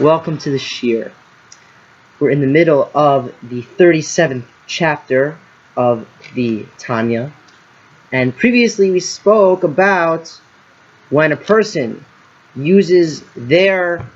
Welcome to the Shir. We're in the middle of the 37th chapter of the Tanya, and previously we spoke about when a person uses their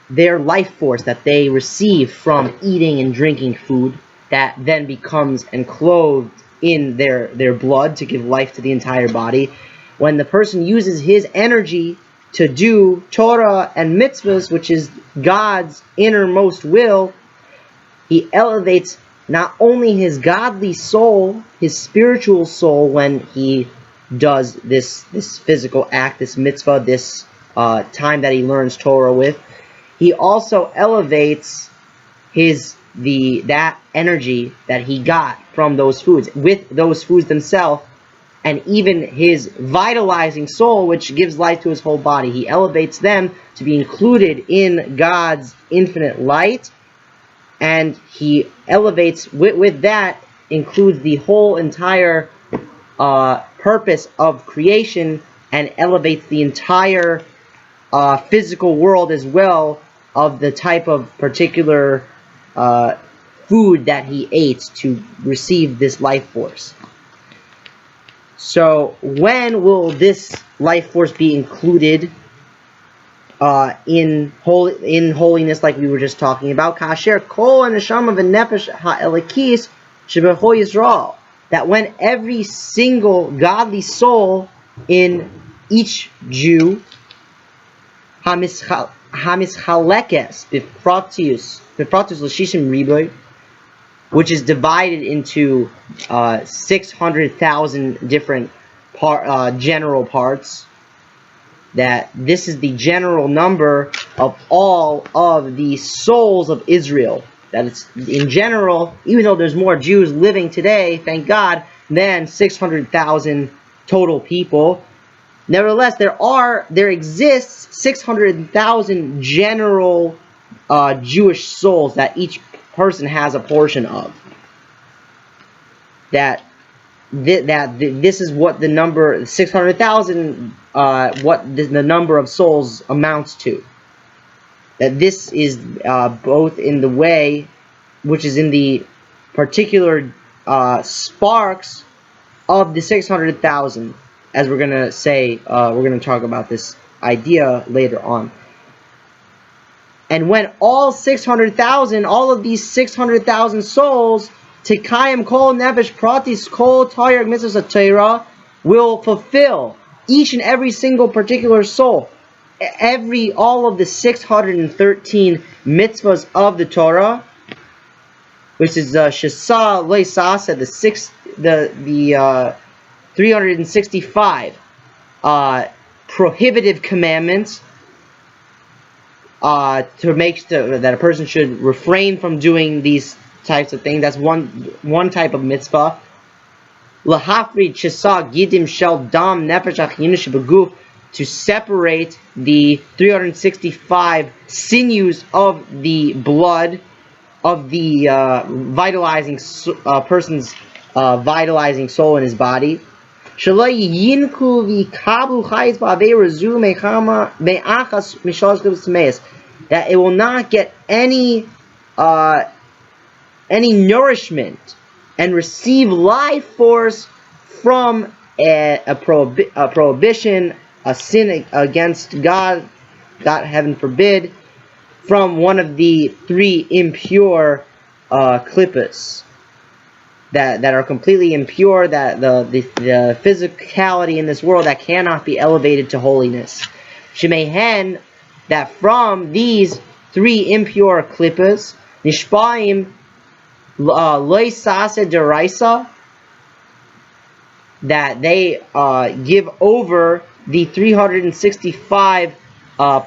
life force that they receive from eating and drinking food that then becomes enclosed in their blood to give life to the entire body. When the person uses his energy to do Torah and mitzvahs, which is God's innermost will, he elevates not only his godly soul, his spiritual soul, when he does this physical act, this mitzvah, this time that he learns Torah with. He also elevates that energy that he got from those foods, with those foods themselves, and even his vitalizing soul, which gives life to his whole body. He elevates them to be included in God's infinite light, and he elevates, with that, includes the whole entire purpose of creation, and elevates the entire physical world as well, of the type of particular food that he ate to receive this life force. So when will this life force be included in holiness, like we were just talking about? Kasher kol neshama v'nefesh ha'elokis shebecho Yisrael. That when every single godly soul in each Jew, hamischalekes b'fratius l'shishim riboy, which is divided into 600,000 different general parts, that this is the general number of all of the souls of Israel. That it's, in general, even though there's more Jews living today, thank God, than 600,000 total people, nevertheless, there exists 600,000 general Jewish souls that each person has a portion of. This is what the number 600,000, what the number of souls amounts to. That this is both in the way, which is in the particular sparks of the 600,000, as we're gonna say. We're gonna talk about this idea later on. And when all 600,000, all of these 600,000 souls, Tekayim kol nefesh pratis kol tayar mitzvahs Torah, will fulfill each and every single particular soul, all of the 613 mitzvahs of the Torah, which is Shesa Leisasa, the 365 prohibitive commandments, to make that a person should refrain from doing these types of things. That's one type of mitzvah. Lahafrid shesa gidim shel dam nefesh achyinish beguf, to separate the 365 sinews of the blood of the vitalizing person's vitalizing soul in his body. That it will not get any nourishment and receive life force from a prohibition, a sin against God, heaven forbid, from one of the three impure klippas that are completely impure, that the physicality in this world that cannot be elevated to holiness. Shemehen, that from these three impure klippas, nishpaim loisase deraisa, that they give over the 365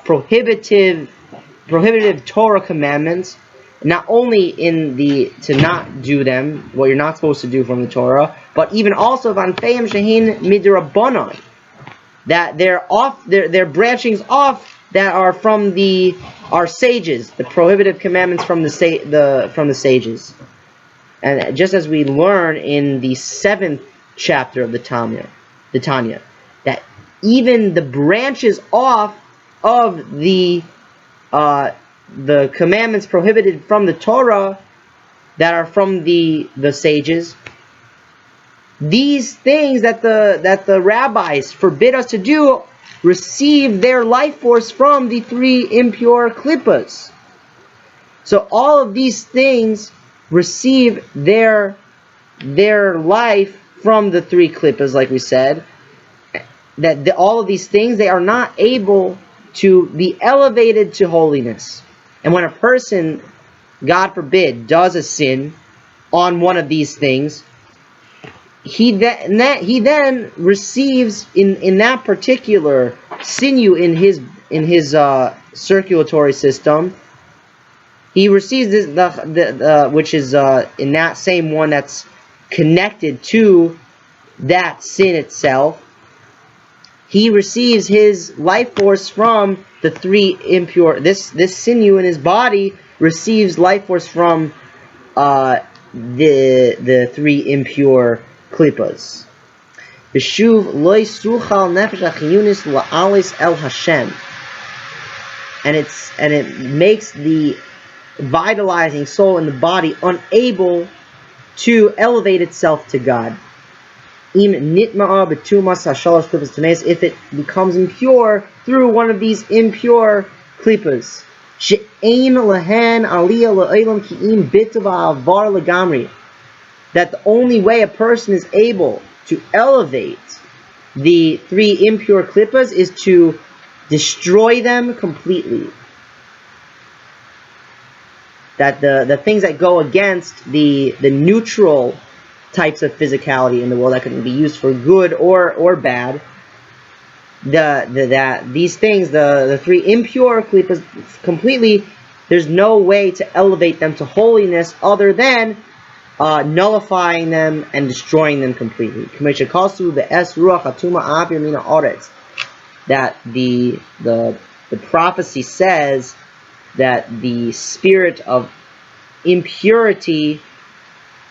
prohibitive Torah commandments, not only to not do them, what you're not supposed to do from the Torah, but even also vanfeim shehin midrabanan, that they're branchings off that are from our sages, the prohibitive commandments from the sages. And just as we learn in the 7th chapter of the Tanya, that even the branches off of the the commandments prohibited from the Torah that are from the sages, these things that the rabbis forbid us to do receive their life force from the three impure klippas. So all of these things receive their life from the three klippas, like we said. All of these things, they are not able to be elevated to holiness. And when a person, God forbid, does a sin on one of these things, he then receives in that particular sinew in his circulatory system, he receives this which is in that same one that's connected to that sin itself. He receives his life force from the three impure. This sinew in his body receives life force from the three impure klippas. B'shuv loy suchal nefesh achiyunis la'alis el Hashem, and it makes the vitalizing soul in the body unable to elevate itself to God. Im nitma'a b'tumas hashalosh klippas tameis, if it becomes impure through one of these impure klippas. She'ein lehen aliyah la'olam ki'im bitava avar legamri, that the only way a person is able to elevate the three impure klippas is to destroy them completely. That the things that go against the neutral types of physicality in the world that can be used for good or bad, these things, the three impure klippas, completely, there's no way to elevate them to holiness other than nullifying them and destroying them completely. That the prophecy says that the spirit of impurity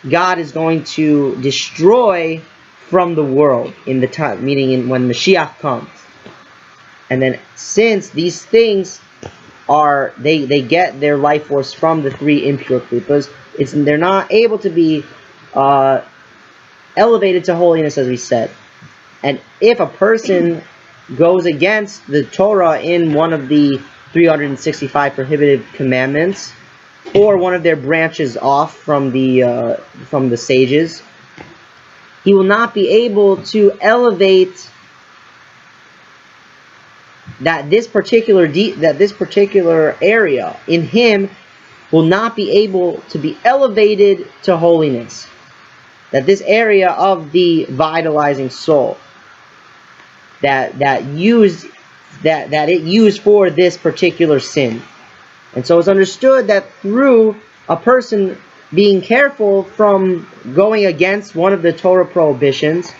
God is going to destroy from the world in the time, meaning when Mashiach comes. And then since these things are, they get their life force from the three impure klippas, they're not able to be elevated to holiness, as we said. And if a person goes against the Torah in one of the 365 prohibited commandments, or one of their branches off from the sages, he will not be able to elevate this particular area in him will not be able to be elevated to holiness. That this area of the vitalizing soul that it used for this particular sin. And so it's understood that through a person being careful from going against one of the Torah prohibitions,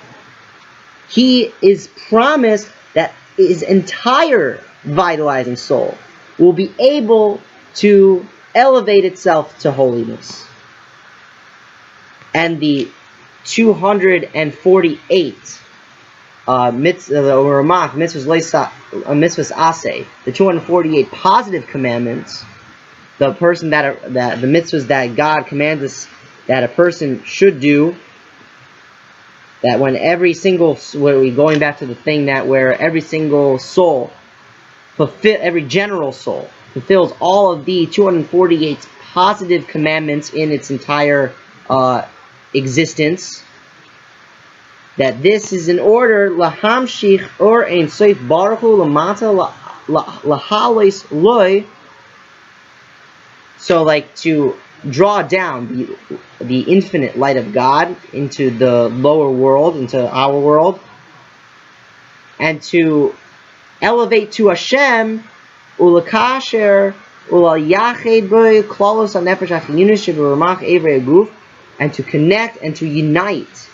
he is promised that his entire vitalizing soul will be able to elevate itself to holiness. And the 248 mitzvahs aseh, the 248 positive commandments, the mitzvahs that God commands us that a person should do, that when going back to the thing that where every single soul, every general soul fulfills all of the 248 positive commandments in its entire existence, that this is in order lahamshich or ein soif baruchu lamata lahales loy, so like to draw down the infinite light of God into the lower world, into our world, and to elevate to Hashem ulakasher ulayached boy klalos hanefesh achiyunis sheberamach evrei aguf, and to connect and to unite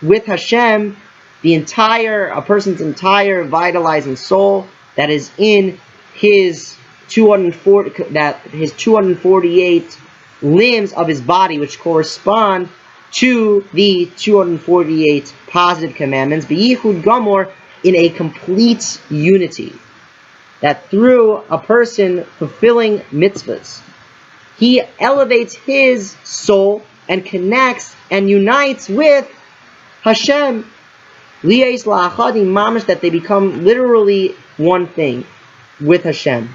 with Hashem a person's entire vitalizing soul that is in his 248 limbs of his body, which correspond to the 248 positive commandments, b'yichud gamor, in a complete unity. that through a person fulfilling mitzvahs, he elevates his soul and connects and unites with Hashem. Liyais la'achadi mamash, that they become literally one thing with Hashem.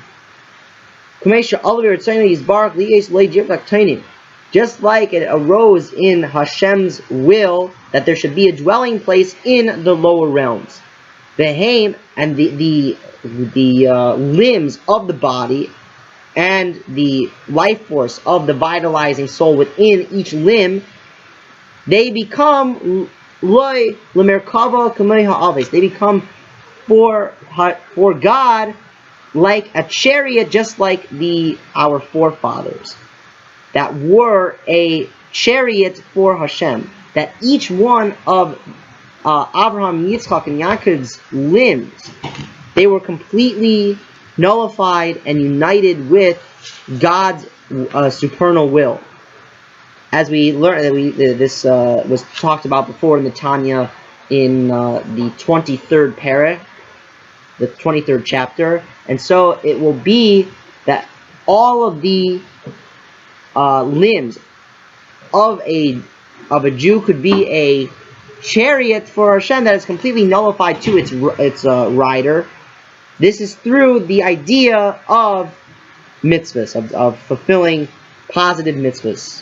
Just like it arose in Hashem's will that there should be a dwelling place in the lower realms. Behem, and the limbs of the body and the life force of the vitalizing soul within each limb, they become loy lemerkava kamei ha'aves. They become for God like a chariot, just like our forefathers that were a chariot for Hashem. That each one of Abraham, Yitzchak, and Yaakov's limbs, they were completely nullified and united with God's supernal will. As we learned, this was talked about before in the Tanya in the 23rd parah, the 23rd chapter, and so it will be that all of the limbs of a Jew could be a chariot for Hashem that is completely nullified to its rider. This is through the idea of mitzvahs, of fulfilling positive mitzvahs.